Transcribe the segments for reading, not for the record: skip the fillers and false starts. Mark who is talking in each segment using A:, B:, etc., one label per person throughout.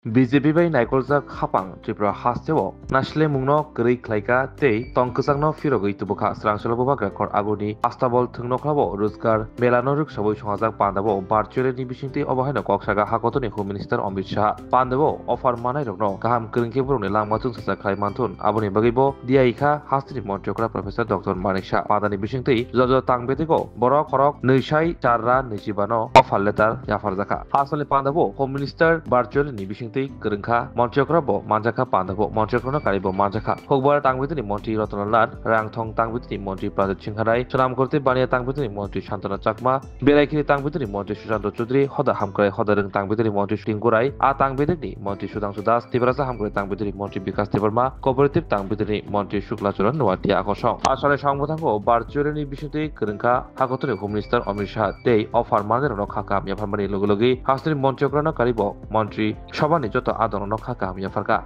A: BJP bai Naikolza Khapang Tripura Hastewo Nashle Mungno Gri Klaika Tei Tongkasangno Firogui Tubuka Srangsalo Bubaka Kor Agoni Astabol Tungno Klabo Rozgar Melano Ruk Saboi Songjak Pandabo Virtual ni Bisingti Obahano Koksaga Hakotoni Home Minister Amit Shah Pandabo Offer Manai Rogno Kaham Kringke Buruni Langmatun Sasa Mantun Aboni Bagibo Diaika Hastri Montiokra Professor Dr. Manik Shah Padani Bisingti Zozo Tangbetigo Borok Korok Nishai Charra Nishibano Offer Letter Yafarzaka Hasali Pandabo Home Minister Virtual ni Bisingti Kerengka Montiokrabo Manjaka Pandabo Montiokrano Karibo Manjaka Hogbar Tangbitini Monti Rotonalat Rangthong Tangbitini Monti Pradet Chingharai Sonam Korte Bania Tangbitini Monti Shantana Chakma Beraikini Tangbitini Monti Shusanto Chudri Hoda Hamkrai Hodareng Tangbitini Monti Shingkurai A Tangbitini Monti Sudang Sudas Tibrasa Hamkrai Tangbitini Monti Bikas Tiberma Cooperative Tangbitini Monti Shukla Churan Nuatia Akosong Asale Sangbotango Barjureni Bishiti Kerengka Hakotoni Home Minister Amit Shah Day of Harmaner Nokaka Yapamani Logologi Hasri Montiokrano Karibo Monti Shabani जोतो आदोनो नखा काम या फरका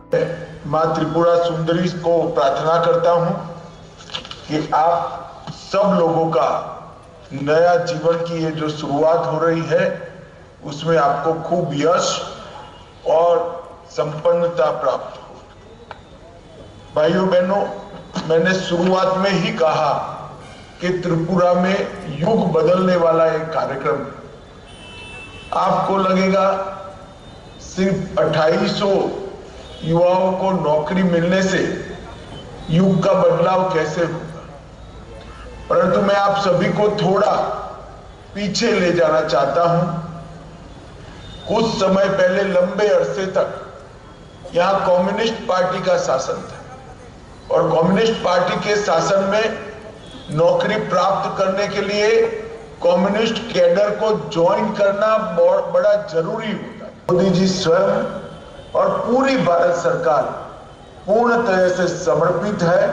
B: मां त्रिपुरा सुंदरी को प्रार्थना करता हूं कि आप सब लोगों का नया जीवन की ये जो शुरुआत हो रही है उसमें आपको खूब यश और संपन्नता प्राप्त हो। भाइयों बहनों, मैंने शुरुआत में ही कहा कि त्रिपुरा में युग बदलने वाला एक कार्यक्रम है। आपको लगेगा सिर्फ 2800 युवाओं को नौकरी मिलने से युग का बदलाव कैसे होगा, परंतु मैं आप सभी को थोड़ा पीछे ले जाना चाहता हूं। कुछ समय पहले लंबे अरसे तक यहां कम्युनिस्ट पार्टी का शासन था और कम्युनिस्ट पार्टी के शासन में नौकरी प्राप्त करने के लिए कम्युनिस्ट कैडर को ज्वाइन करना बड़ा जरूरी होता। मोदी जी स्वयं और पूरी भारत सरकार पूर्ण तरह से समर्पित है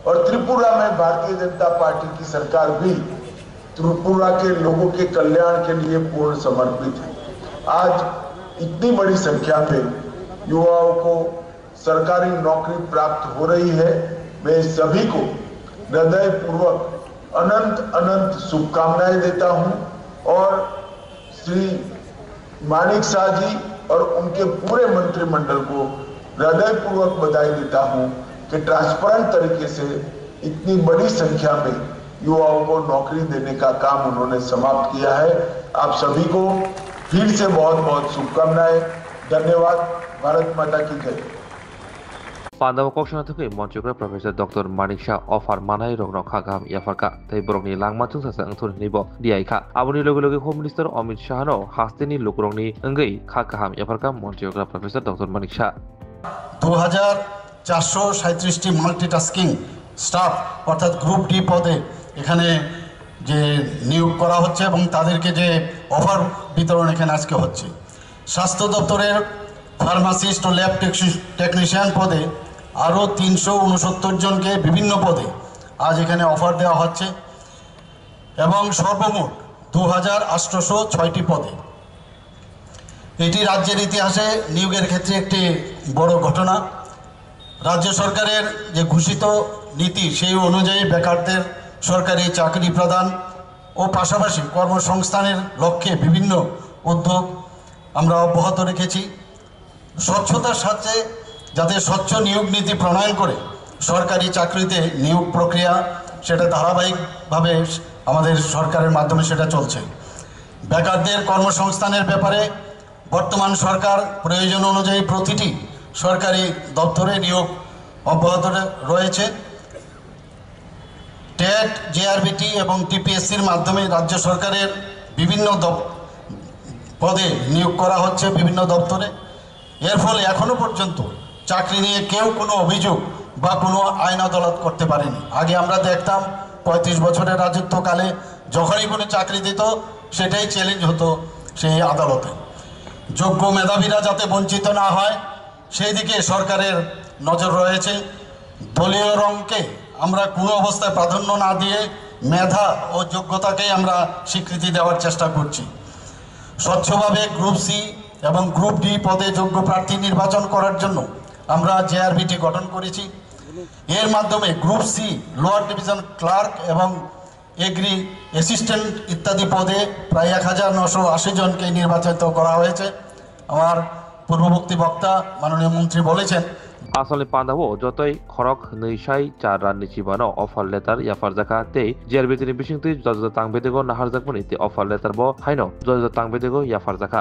B: और त्रिपुरा में भारतीय जनता पार्टी की सरकार भी त्रिपुरा के लोगों के कल्याण के लिए पूर्ण समर्पित है। आज इतनी बड़ी संख्या में युवाओं को सरकारी नौकरी प्राप्त हो रही है। मैं सभी को हृदयपूर्वक अनंत अनंत शुभकामनाएं देता हूं और श्री मानिक शाह जी और उनके पूरे मंत्रिमंडल को हृदयपूर्वक बधाई देता हूं कि ट्रांसपेरेंट तरीके से इतनी बड़ी संख्या में युवाओं को नौकरी देने का काम उन्होंने समाप्त किया है। आप सभी को फिर से बहुत बहुत शुभकामनाएं। धन्यवाद। भारत माता की जय।
A: Pandavo Kokshana Thuki Montiokra Professor Dr. Manik Shah offer Manai Rogno Khagam Yafarka Tei Borongni Langmatung Sasa Angthur Nibo Diaika Abuni Logi Home Minister Amit Shah no Hasteni Lukrongni Ngai Khagam Yafarka Montiokra Professor Dr. Manik Shah
C: 2437টি multitasking staff অর্থাৎ group D পদে এখানে যে নিয়োগ করা হচ্ছে এবং তাদেরকে যে অফার বিতরণ এখানে আজকে হচ্ছে। স্বাস্থ্য দপ্তরের ফার্মাসিস্ট ও ল্যাব টেকনিশিয়ান পদে আরও 369 জনকে বিভিন্ন পদে আজ এখানে অফার দেওয়া হচ্ছে এবং সর্বমোট 2806টি পদে। এটি রাজ্যের ইতিহাসে নিয়োগের ক্ষেত্রে একটি বড় ঘটনা। রাজ্য সরকারের যে ঘোষিত নীতি সেই অনুযায়ী বেকারদের সরকারি চাকরি প্রদান ও পাশাপাশি কর্মসংস্থানের লক্ষ্যে বিভিন্ন উদ্যোগ আমরা অব্যাহত রেখেছি। স্বচ্ছতার সাথে যাতে স্বচ্ছ নিয়োগ নীতি প্রণয়ন করে সরকারি চাকরিতে নিয়োগ প্রক্রিয়া সেটা ধারাবাহিকভাবে আমাদের সরকারের মাধ্যমে সেটা চলছে। বেকারদের কর্মসংস্থানের ব্যাপারে বর্তমান সরকার প্রয়োজন অনুযায়ী প্রতিটি সরকারি দপ্তরে নিয়োগ অব্যাহত রয়েছে। টেট, জেআরবিটি এবং টিপিএসসির মাধ্যমে রাজ্য সরকারের বিভিন্ন পদে নিয়োগ করা হচ্ছে বিভিন্ন দপ্তরে। এর ফলে এখনো পর্যন্ত চাকরি নিয়ে কেউ কোনো অভিযোগ বা কোনো আইন আদালত করতে পারেনি। আগে আমরা দেখতাম 35 বছরের রাজত্বকালে যখনই কোনো চাকরি দিত সেটাই চ্যালেঞ্জ হতো সেই আদালতে। যোগ্য মেধাবীরা যাতে বঞ্চিত না হয় সেই দিকে সরকারের নজর রয়েছে। দলীয় রঙকে আমরা কোনো অবস্থায় প্রাধান্য না দিয়ে মেধা ও যোগ্যতাকেই আমরা স্বীকৃতি দেওয়ার চেষ্টা করছি। স্বচ্ছভাবে গ্রুপ সি এবং গ্রুপ ডি পদে যোগ্য প্রার্থী নির্বাচন করার জন্য আমরা জেআরবিটি গঠন করেছি। এর মাধ্যমে group C lower division clerk এবং এগ্রি অ্যাসিস্ট্যান্ট ইত্যাদি পদে প্রায় 1980 জনকে নির্বাচিত করা হয়েছে। আমার পূর্ববর্তী বক্তা মাননীয় মন্ত্রী বলেছেন
A: Asal pandawo jotoi khorok neisai charan nichibano offer letter yafar jaka tei jerbetini bisingti jojo tangbedego nahar jakmani te offer letter bo haino jojo tangbedego yafar jaka